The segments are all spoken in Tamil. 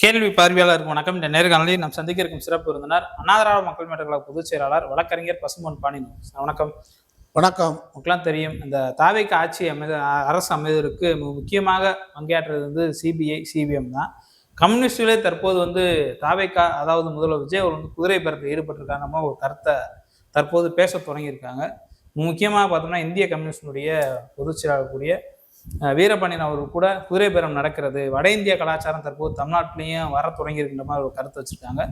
கேள்வி பார்வையாளருக்கு வணக்கம். இந்த நேர்காணலில் நாம் சந்திக்க இருக்கும் சிறப்பு விருந்தினர் அண்ணா திராவிட மக்கள் முன்னேற்ற கழக பொதுச் செயலாளர் வழக்கறிஞர் பசும்பொன் பாண்டியன். வணக்கம். வணக்கம். உங்களுக்குலாம் தெரியும், இந்த தாவேக்கு ஆட்சி அரசு அமைவதற்கு முக்கியமாக பங்கேற்றது சிபிஐ சிபிஎம் தான். கம்யூனிஸ்டுகளே தற்போது தாவேக்கா, அதாவது முதல்வர் விஜய் அவர் குதிரை பேரத்தில் ஈடுபட்டிருக்காங்க ஒரு கருத்தை தற்போது பேச தொடங்கியிருக்காங்க. முக்கியமாக பார்த்தோம்னா இந்திய கம்யூனிஸ்டினுடைய பொதுச் செயலாளர் கூடிய வீரபாண்டியன் அவர்கள் கூட குதிரை பேரம் நடக்கிறது, வட இந்திய கலாச்சாரம் தற்போது தமிழ்நாட்டிலையும் வர தொடங்கியிருக்கின்ற மாதிரி ஒரு கருத்து வச்சிருக்காங்க.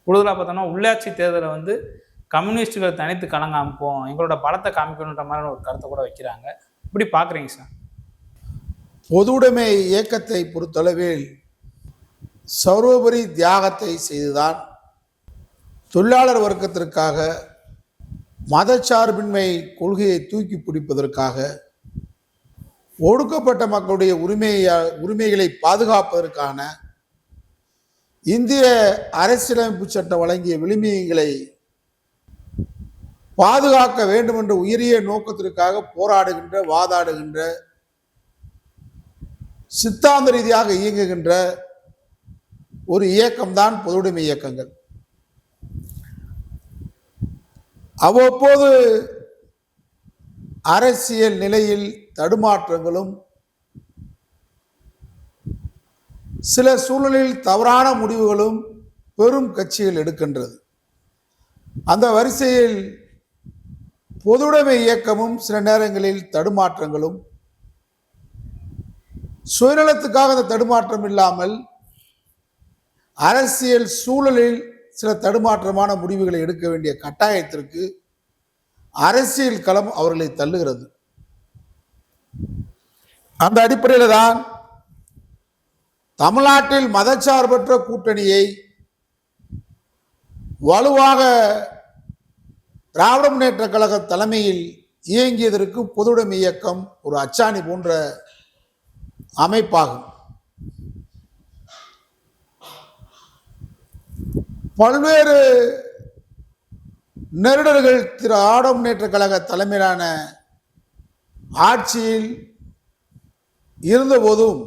கூடுதலாக பார்த்தோம்னா உள்ளாட்சி தேர்தலை கம்யூனிஸ்டுகள் தனித்து கலங்காமிப்போம், எங்களோட பலத்தை காமிக்கணுன்ற மாதிரி ஒரு கருத்தை கூட வைக்கிறாங்க. இப்படி பார்க்குறீங்க சார்? பொதுவுடைமை இயக்கத்தை பொறுத்தளவில் சர்வோபரி தியாகத்தை செய்துதான் தொழிலாளர் வர்க்கத்திற்காக மதச்சார்பின்மை கொள்கையை தூக்கி பிடிப்பதற்காக ஒடுக்கப்பட்ட மக்களுடைய உரிமைகளை பாதுகாப்பதற்கான இந்திய அரசியலமைப்பு சட்டம் வழங்கிய விளிம்புகளை பாதுகாக்க வேண்டும் என்ற உயரிய நோக்கத்திற்காக போராடுகின்ற, வாதாடுகின்ற, சித்தாந்த ரீதியாக இயங்குகின்ற ஒரு இயக்கம்தான் பொதுவுடைமை இயக்கங்கள். அவ்வப்போது அரசியல் நிலையில் தடுமாற்றங்களும், சில சூழலில் தவறான முடிவுகளும் பெரும் கட்சிகள் எடுக்கின்றது. அந்த வரிசையில் பொதுவுடைமை இயக்கமும் சில நேரங்களில் தடுமாற்றங்களும், சுயநலத்துக்காக அந்த தடுமாற்றம் இல்லாமல் அரசியல் சூழலில் சில தடுமாற்றமான முடிவுகளை எடுக்க வேண்டிய கட்டாயத்திற்கு அரசியல் களம் அவர்களை தள்ளுகிறது. அந்த அடிப்படையில் தான் தமிழ்நாட்டில் மதச்சார்பற்ற கூட்டணியை வலுவாக திராவிட முன்னேற்ற கழக தலைமையில் இயங்கியதற்கு பொதுவுடைமை இயக்கம் ஒரு அச்சாணி போன்ற அமைப்பாகும். பல்வேறு நெருடல்கள் திராவிட முன்னேற்ற கழக தலைமையிலான ஆட்சியில் இருந்தபோதும்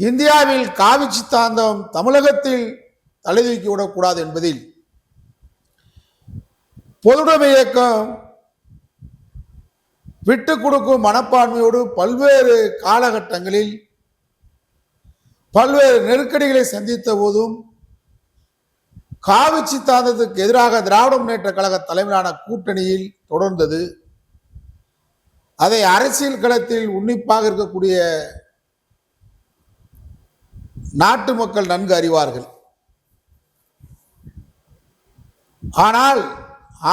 இந்தியாவில் காவி சித்தாந்தம் தமிழகத்தில் தலைதூக்கி விடக்கூடாது என்பதில் பொதுவுடைமை இயக்கம் விட்டு கொடுக்கும் மனப்பான்மையோடு பல்வேறு காலகட்டங்களில் பல்வேறு நெருக்கடிகளை சந்தித்த போதும் காவி சித்தாந்தத்துக்கு எதிராக திராவிட முன்னேற்ற கழக தலைமையிலான கூட்டணியில் தொடர்ந்தது. அதை அரசியல் களத்தில் உன்னிப்பாக இருக்கக்கூடிய நாட்டு மக்கள் நன்கு அறிவார்கள். ஆனால்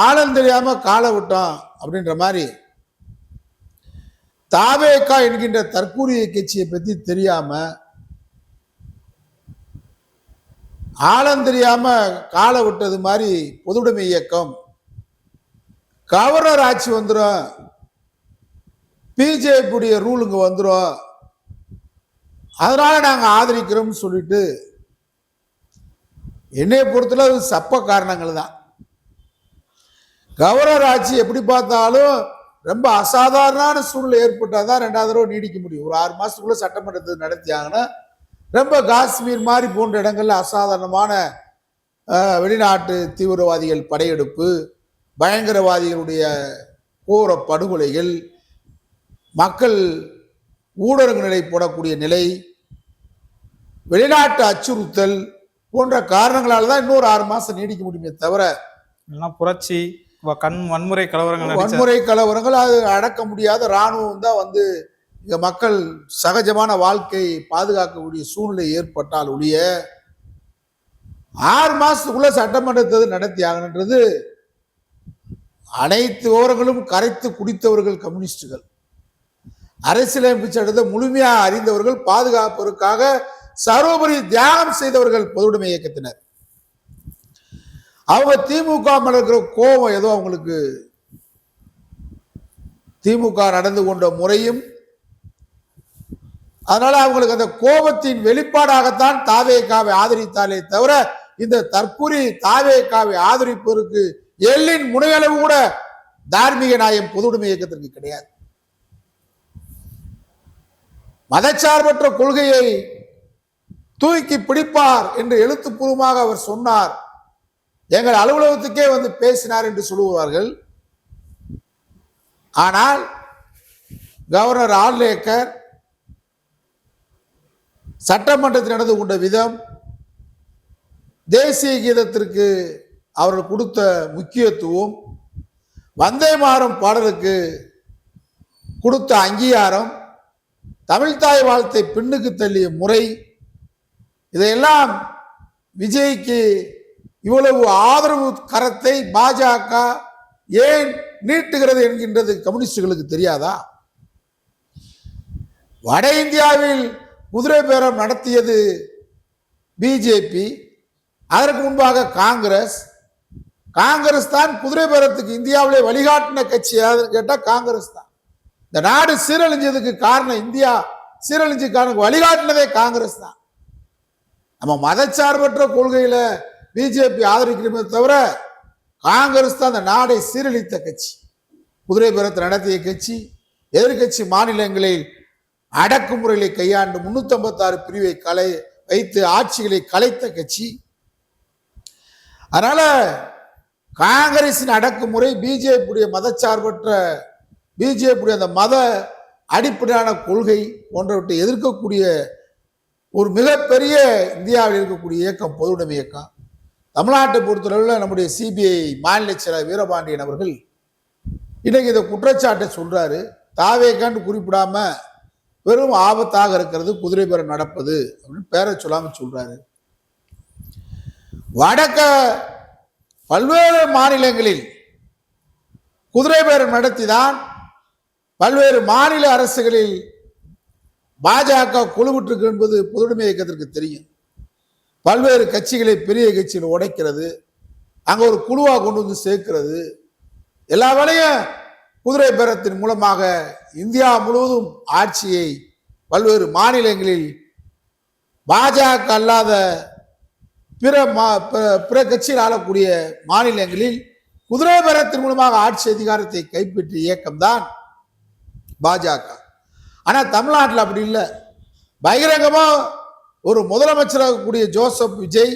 ஆழம் தெரியாம கால விட்டோம் அப்படின்ற மாதிரி தாவேக்கா என்கின்ற தற்கூரிய கட்சியை பற்றி தெரியாம, ஆழம் தெரியாம கால விட்டது மாதிரி பொதுவுடைமை இயக்கம் கவர்னர் ஆட்சி வந்துடும், பிஜேபியுடைய ரூலுங்க வந்துடும், அதனால நாங்க ஆதரிக்கிறோம் சொல்லிட்டு என்னைய பொறுத்தளவு சப்ப காரணங்கள் தான். கவர்னர் ஆட்சி எப்படி பார்த்தாலும் ரொம்ப அசாதாரண சூழ்நிலை ஏற்பட்டாதான் 2வது தடவை நீடிக்க முடியும். ஒரு 6 மாசத்துக்குள்ள சட்டமன்றத்தை நடத்தியாங்கன்னா ரொம்ப காஷ்மீர் மாதிரி போன்ற இடங்கள்ல அசாதாரணமான வெளிநாட்டு தீவிரவாதிகள் படையெடுப்பு, பயங்கரவாதிகளுடைய கோர படுகொலைகள், மக்கள் ஊடரங்கு நிலை போடக்கூடிய நிலை, வெளிநாட்டு அச்சுறுத்தல் போன்ற காரணங்களால தான் இன்னொரு 6 மாசம் நீடிக்க முடியுமே தவிர புரட்சி வன்முறை கலவரங்கள் அது அடக்க முடியாத இராணுவம் தான் இங்க மக்கள் சகஜமான வாழ்க்கையை பாதுகாக்கக்கூடிய சூழ்நிலை ஏற்பட்டால் ஒழிய 6 மாசத்துக்குள்ள சட்டமன்றத்தை நடத்தி ஆகணுன்றது அனைத்து விவரங்களும் கரைத்து குடித்தவர்கள் கம்யூனிஸ்டுகள், அரசியலமைப்பு சட்டத்தை முழுமையாக அறிந்தவர்கள், பாதுகாப்பதற்காக சர்வோபரி தியாகம் செய்தவர்கள் பொதுவுடைமை இயக்கத்தினர். அவங்க திமுக மேல இருக்கிற கோபம் ஏதோ அவங்களுக்கு திமுக நடந்து கொண்ட முறையும், அதனால அவங்களுக்கு அந்த கோபத்தின் வெளிப்பாடாகத்தான் தாவேக்காவை ஆதரித்தாலே தவிர இந்த தற்கூரி தாவேக்காவை ஆதரிப்பதற்கு எள்ளின் முனையளவு கூட தார்மீக நியாயம் பொதுவுடைமை இயக்கத்திற்கு கிடையாது. மதச்சார்பற்ற கொள்கையை தூக்கி பிடிப்பார் என்று எழுத்துப்பூர்வமாக அவர் சொன்னார். எங்கள் அலுவலகத்துக்கே வந்து பேசினார் என்று சொல்லுவார்கள். ஆனால் கவர்னர் ஆர்லேக்கர் சட்டமன்றத்தில் நடந்து கொண்ட விதம், தேசிய கீதத்திற்கு அவர்கள் கொடுத்த முக்கியத்துவம், வந்தே மாதரம் பாடலுக்கு கொடுத்த அங்கீகாரம், தமிழ்தாய் வாழ்த்தை பின்னுக்கு தள்ளிய முறை, இதையெல்லாம் விஜய்க்கு இவ்வளவு ஆதரவு கரத்தை பாஜக ஏன் நீட்டுகிறது என்கின்றது கம்யூனிஸ்டுகளுக்கு தெரியாதா? வட இந்தியாவில் குதிரை பேரம் நடத்தியது பிஜேபி, அதற்கு முன்பாக காங்கிரஸ். காங்கிரஸ் தான் குதிரை பேரத்துக்கு இந்தியாவிலே வழிகாட்டின கட்சி கேட்டா காங்கிரஸ் தான். இந்த நாடு சீரழிஞ்சதுக்கு காரணம், இந்தியா சீரழிஞ்சதுக்கு வழிகாட்டினதே காங்கிரஸ் தான். நம்ம மதச்சார்பற்ற கொள்கையில பிஜேபி ஆதரிக்கிறோமே தவிர காங்கிரஸ் தான் அந்த நாடை சீரழித்த கட்சி, குதிரை பேரத்தை நடத்திய கட்சி, எதிர்கட்சி மாநிலங்களில் அடக்குமுறைகளை கையாண்டு 356 பிரிவை வைத்து ஆட்சிகளை கலைத்த கட்சி. அதனால காங்கிரசின் அடக்குமுறை, பிஜேபியுடைய மதச்சார்பற்ற பிஜேபியுடைய அந்த மத அடிப்படையான கொள்கை போன்றவற்றை எதிர்க்கக்கூடிய ஒரு மிகப்பெரிய இந்தியாவில் இருக்கக்கூடிய இயக்கம் பொதுவுடைமை இயக்கம். தமிழ்நாட்டை பொறுத்தளவில் நம்முடைய சிபிஐ மாநில செயலர் வீரபாண்டியன் அவர்கள் இன்னைக்கு இந்த குற்றச்சாட்டை சொல்றாரு. தாவேக்கான்னு குறிப்பிடாம பெரும் ஆபத்தாக இருக்கிறது குதிரை பேரம் நடப்பது அப்படின்னு பேரை சொல்லாம சொல்றாரு. வடக்க பல்வேறு மாநிலங்களில் குதிரை பேரம் நடத்திதான் பல்வேறு மாநில அரசுகளில் பாஜக குழுவிட்டிருக்கு என்பது பொதுவுடைமை இயக்கத்திற்கு தெரியும். பல்வேறு கட்சிகளை பெரிய கட்சியில் உடைக்கிறது, அங்க ஒரு குழுவா கொண்டு வந்து சேர்க்கிறது, எல்லா வேளையும் குதிரை பேரத்தின் மூலமாக இந்தியா முழுவதும் ஆட்சியை பல்வேறு மாநிலங்களில் பாஜக அல்லாத பிற கட்சியில் ஆளக்கூடிய மாநிலங்களில் குதிரை பேரத்தின் மூலமாக ஆட்சி அதிகாரத்தை கைப்பற்றிய இயக்கம்தான் பாஜக. ஆனா தமிழ்நாட்டில் அப்படி இல்லை. பகிரங்கமா ஒரு முதலமைச்சராக கூடிய ஜோசப் விஜய்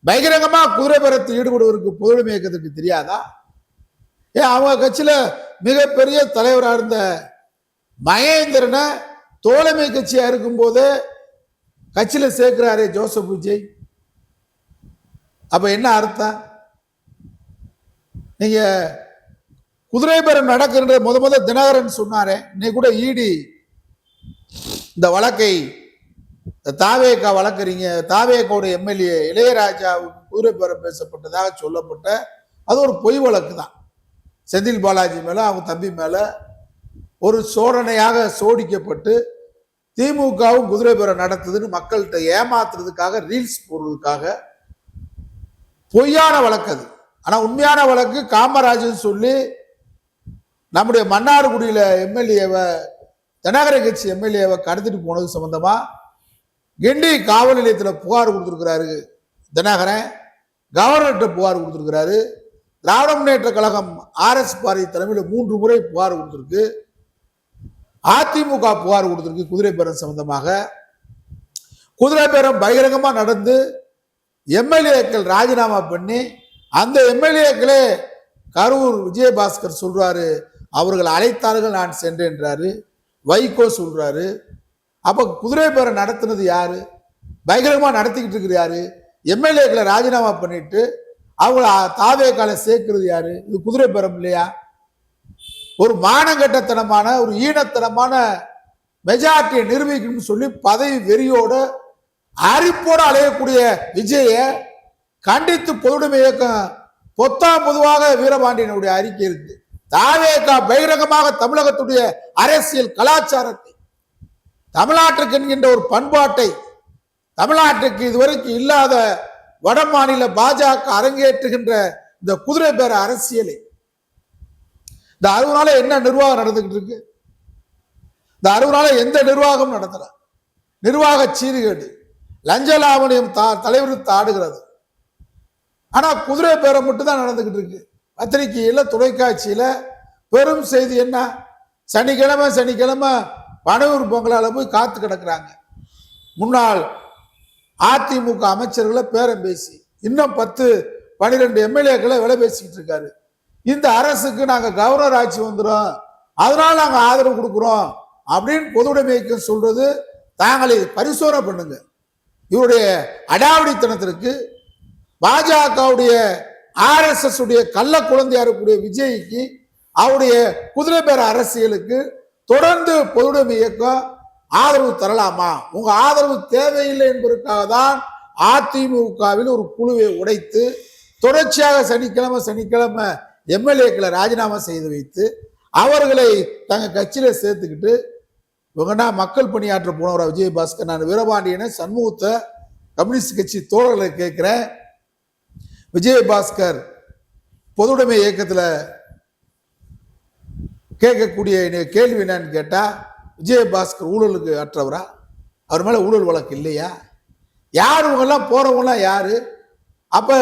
பகிரங்கமா குதிரை பேரத்தில் ஈடுபடுவதற்கு பொதுவுடைமை இயக்கத்திற்கு தெரியாதா? ஏன் அவங்க கட்சியில மிகப்பெரிய தலைவராக இருந்த மகேந்திரனை தோழமை கட்சியா இருக்கும் போதே கட்சியில சேர்க்கிறாரே ஜோசப் விஜய். அப்ப என்ன அர்த்தம்? நீங்க குதிரை பேரம் நடக்கின்ற முத தினகரன் சொன்னாரே, இன்னைக்கு கூட ஈடி இந்த வழக்கை தாவேகா வழக்கறிஞ தாவேகாவுடைய எம்எல்ஏ இளையராஜா குதிரை பேரம் பேசப்பட்டதாக சொல்லப்பட்ட அது ஒரு பொய் வழக்கு தான். செந்தில் பாலாஜி மேல அவங்க தம்பி மேல ஒரு சோதனையாக சோடிக்கப்பட்டு திமுகவும் குதிரை பேரம் நடத்துதுன்னு மக்கள்கிட்ட ஏமாத்துறதுக்காக, ரீல்ஸ் போடுறதுக்காக பொய்யான வழக்கு அது. ஆனா உண்மையான வழக்கு காமராஜன் சொல்லி நம்முடைய மன்னார்குடியில எம்எல்ஏவை, தினகர கட்சி எம்எல்ஏவை கடத்திட்டு போனது சம்பந்தமா கிண்டி காவல் நிலையத்தில் புகார் கொடுத்திருக்கிறாரு தினகரன். கவர்னர்கிட்ட புகார் கொடுத்திருக்கிறாரு. திராவிட முன்னேற்ற கழகம் RS பாரதி தலைமையில் 3 முறை புகார் கொடுத்திருக்கு. அதிமுக புகார் கொடுத்திருக்கு குதிரை பேரம் சம்பந்தமாக. குதிரை பேரம் பகிரங்கமா நடந்து எம்எல்ஏக்கள் ராஜினாமா பண்ணி, அந்த எம்எல்ஏக்களே கரூர் விஜயபாஸ்கர் சொல்றாரு அவர்கள் அழைத்தார்கள் நான் சென்றேன்றாரு. வைகோ சொல்றாரு. அப்ப குதிரை பேரம் நடத்தினது யாரு? பகிரங்கமா நடத்திக்கிட்டு இருக்கிற யாரு? எம்எல்ஏக்களை ராஜினாமா பண்ணிட்டு அவங்கள தாவேகால சேர்க்கிறது யாரு? இது குதிரை பேரம் இல்லையா? ஒரு மானங்கட்டத்தனமான, ஒரு ஈனத்தனமான மெஜாரிட்டியை நிரூபிக்கணும்னு சொல்லி பதவி வெறியோட அரிப்போட அலையக்கூடிய விஜய கண்டித்து பொதுவுடைமை இயக்கம் பொதுவாக வீரபாண்டியனுடைய அறிக்கை இருக்கு. தாவேகா பகிரங்கமாக தமிழகத்துடைய அரசியல் கலாச்சாரத்தை, தமிழ்நாட்டுக்கு என்கின்ற ஒரு பண்பாட்டை, தமிழ்நாட்டுக்கு இதுவரைக்கும் இல்லாத வட மாநில பாஜக அரங்கேற்றுகின்ற இந்த குதிரை பேர அரசியலை, இந்த 60 நாள என்ன நிர்வாகம் நடந்துகிட்டு இருக்கு? இந்த 60 நாள எந்த நிர்வாகம் நடத்தல? நிர்வாக சீர்கேடு, லஞ்ச லாவணியம் தலைவிரித்து ஆடுகிறது. ஆனா குதிரை பேரம் மட்டும் தான் நடந்துகிட்டு இருக்கு. பத்திரிகையில, தொலைக்காட்சியில பெரும் செய்தி என்ன? சனிக்கிழமை பனையூர் பங்களால போய் காத்து கிடக்குறாங்க. முன்னாள் அதிமுக அமைச்சர்களை பேரம் பேசி இன்னும் 10-12 எம்எல்ஏக்களை விலை பேசிக்கிட்டு இருக்காரு. இந்த அரசுக்கு நாங்க கவர்னர் ஆட்சி வந்துடும், அதனால நாங்க ஆதரவு கொடுக்குறோம் அப்படின்னு பொதுவுடைமை இயக்கம் சொல்றது. தாங்களை பரிசோதனை பண்ணுங்க. இவருடைய அடாவடித்தனத்திற்கு பாஜகவுடைய RSS உடைய கள்ள குழந்தையா இருக்கக்கூடிய விஜய்க்கு அவருடைய குதிரை பேர அரசியலுக்கு தொடர்ந்து பொதுவுடைமை இயக்கம் ஆதரவு தரலாமா? உங்க ஆதரவு தேவையில்லை என்பதற்காக தான் அதிமுகவில் ஒரு குழுவை உடைத்து தொடர்ச்சியாக சனிக்கிழமை எம்எல்ஏக்களை ராஜினாமா செய்து வைத்து அவர்களை தங்க கட்சியில சேர்த்துக்கிட்டு இவங்கன்னா மக்கள் பணியாற்ற போனவரா விஜயபாஸ்கர்? நான் வீரபாண்டியனை சண்முகத்தை கம்யூனிஸ்ட் கட்சி தோழர்களை கேட்கிறேன். விஜயபாஸ்கர் பொதுவுடைமை இயக்கத்துல கேட்கக்கூடிய கேள்வி என்னன்னு கேட்டா, விஜயபாஸ்கர் ஊழலுக்கு அற்றவரா? அவர் மேல ஊழல் வழக்கு இல்லையா? யார் இவங்கெல்லாம் போறவங்கலாம் யாரு? அப்ப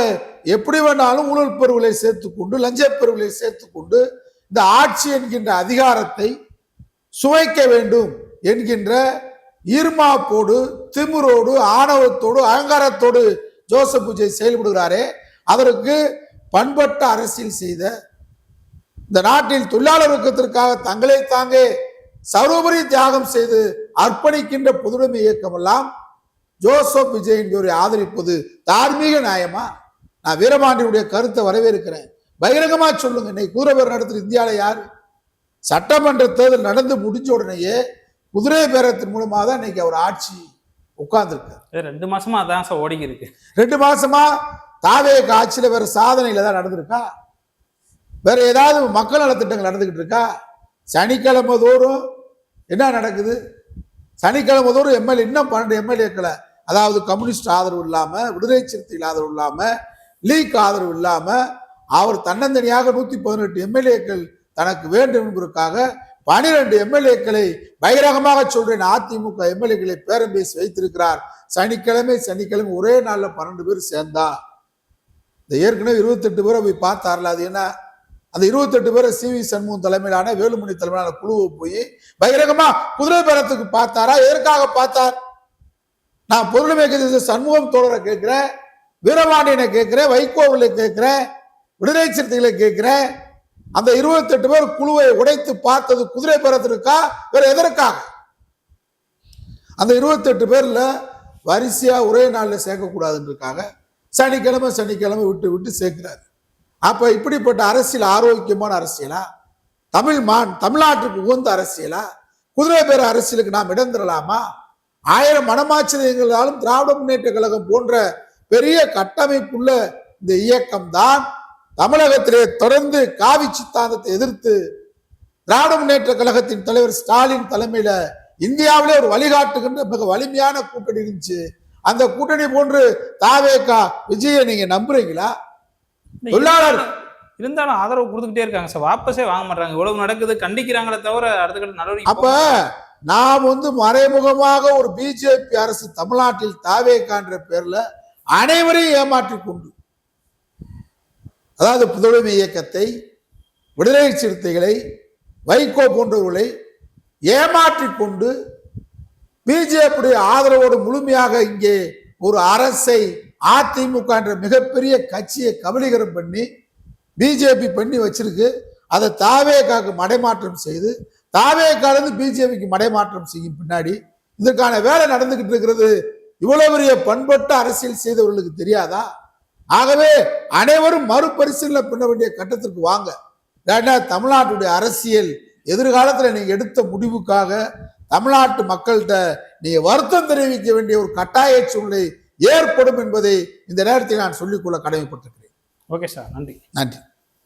எப்படி வேணாலும் ஊழல் பெருவிலை சேர்த்துக்கொண்டு லஞ்ச பெருவிலை சேர்த்துக்கொண்டு இந்த ஆட்சி என்கின்ற அதிகாரத்தை சுவைக்க வேண்டும் என்கின்ற ஈர்மாப்போடு திமிரோடு ஆணவத்தோடு அகங்காரத்தோடு ஜோசப் விஜய் செயல்படுகிறாரே, அதற்கு பண்பட்ட அரசியல் செய்த இந்த நாட்டில் தொழிலாளர் வர்க்கத்திற்காக தங்களை தாங்கே சர்வோபரி தியாகம் செய்து அர்ப்பணிக்கின்ற பொதுவுடைமை இயக்கம் எல்லாம் ஜோசப் விஜய் என்பவரை ஆதரிப்பது தார்மீக நியாயமா? நான் வீரபாண்டியுடைய கருத்தை வரவேற்கிறேன். பகிரங்கமா சொல்லுங்க. இன்னைக்கு குதிரை பேரம் நடத்துற இந்தியாவில யாரு? சட்டமன்ற தேர்தல் நடந்து முடிஞ்ச உடனேயே குதிரை பேரத்தின் மூலமாக தான் இன்னைக்கு அவர் ஆட்சி உட்கார்ந்துருக்கு. 2 மாசமா அதான் சார் ஓடிக்கி இருக்கு. 2 மாசமா தாவேக ஆட்சியில வேற சாதனையில தான் நடந்திருக்கா? வேற ஏதாவது மக்கள் நலத்திட்டங்கள் நடந்துகிட்டு இருக்கா? சனிக்கிழமை தோறும் என்ன நடக்குது? சனிக்கிழமை தோறும் எம்எல்ஏ இன்னும் 12 எம்எல்ஏக்களை, அதாவது கம்யூனிஸ்ட் ஆதரவு இல்லாம, விடுதலை சிறுத்தைகள் ஆதரவு இல்லாம, லீக் ஆதரவு இல்லாம, அவர் தன்னந்தனியாக 118 எம்எல்ஏக்கள் தனக்கு வேண்டும் என்பதற்காக 12 எம்எல்ஏக்களை பகிரங்கமாக சொல்றேன் அதிமுக எம்எல்ஏக்களை பேரம் பேசி வைத்திருக்கிறார். சனிக்கிழமை ஒரே நாள்ல 12 பேர் சேர்ந்தா இந்த ஏற்கனவே 28 பேரை போய் பார்த்தார்ல. அது என்ன? அந்த 28 பேரை CV சண்முகம் தலைமையிலான வேலுமணி தலைமையிலான குழுவை போய் பகிரங்கமா குதிரை பேரத்துக்கு பார்த்தாரா? எதற்காக பார்த்தார்? நான் பொதுவுடைமை சண்முகம் தோழரை கேட்கிறேன், வீரபாண்டியனை கேட்கிறேன், வைகோவிலை கேட்கிறேன், விடுதலை சிறுத்தைகளை கேட்கிறேன். அந்த 28 பேர் குழுவை உடைத்து பார்த்தது குதிரை பேரத்திற்கா வேற எதற்காக? அந்த 28 பேர்ல வரிசையா ஒரே நாள்ல சேர்க்கக்கூடாதுன்றதுக்காக சனிக்கிழமை விட்டு சேர்க்கிறார். அப்ப இப்படிப்பட்ட அரசியல் ஆரோக்கியமான அரசியலா? தமிழ்நாட்டுக்கு உகந்த அரசியலா? குதிரை பேர அரசியலுக்கு நாம் இடம் தரலாமா? 1000 மனமாச்சரியங்களாலும் திராவிட முன்னேற்ற கழகம் போன்ற பெரிய கட்டமைப்புள்ள இந்த இயக்கம் தான் தமிழகத்திலே தொடர்ந்து காவி சித்தாந்தத்தை எதிர்த்து திராவிட முன்னேற்ற கழகத்தின் தலைவர் ஸ்டாலின் தலைமையில இந்தியாவிலே ஒரு வழிகாட்டுகின்ற மிக வலிமையான கூட்டணி இருந்துச்சு. அந்த கூட்டணி போன்று தாவேகா விஜயை நீங்க நம்புறீங்களா? தொழிலாளர் இருந்தாலும் ஆதரவு கொடுத்துக்கிட்டே இருக்காங்க சார், வாபஸே வாங்க மாட்டாங்க. இவ்வளவு நடக்குது, கண்டிக்கிறாங்களே தவிர அடுத்த கட்ட நடவடிக்கை. அப்ப நாம் மறைமுகமாக ஒரு பிஜேபி அரசு தமிழ்நாட்டில் தாவேகா என்ற பேர்ல அனைவரையும் ஏமாற்றி கொண்டு, அதாவது பொதுவுடைமை இயக்கத்தை, விடுதலை சிறுத்தைகளை, வைகோ போன்றவர்களை ஏமாற்றி கொண்டு பிஜேபி ஆதரவோடு முழுமையாக இங்கே ஒரு அரசை அதிமுக என்ற மிகப்பெரிய கட்சியை கபலீகரம் பண்ணி பிஜேபி பண்ணி வச்சிருக்கு. அதை தாவேகாக்கு மடைமாற்றம் செய்து தாவேகாலிருந்து பிஜேபிக்கு மடைமாற்றம் செய்யும் பின்னாடி இதற்கான வேலை நடந்துகிட்டு இருக்கிறது. இவ்வளவு பெரிய பண்பட்ட அரசியல் செய்தவர்களுக்கு தெரியாதா? ஆகவே அனைவரும் மறுபரிசீலனை பண்ண வேண்டிய கட்டத்திற்கு வாங்க. தமிழ்நாட்டுடைய அரசியல் எதிர்காலத்தில் நீங்க எடுத்த முடிவுக்காக தமிழ்நாட்டு மக்கள்கிட்ட நீங்க வருத்தம் தெரிவிக்க வேண்டிய ஒரு கட்டாய சூழ்நிலை ஏற்படும் என்பதை இந்த நேரத்தில் நான் சொல்லிக்கொள்ள கடமைப்பட்டிருக்கிறேன். ஓகே சார், நன்றி.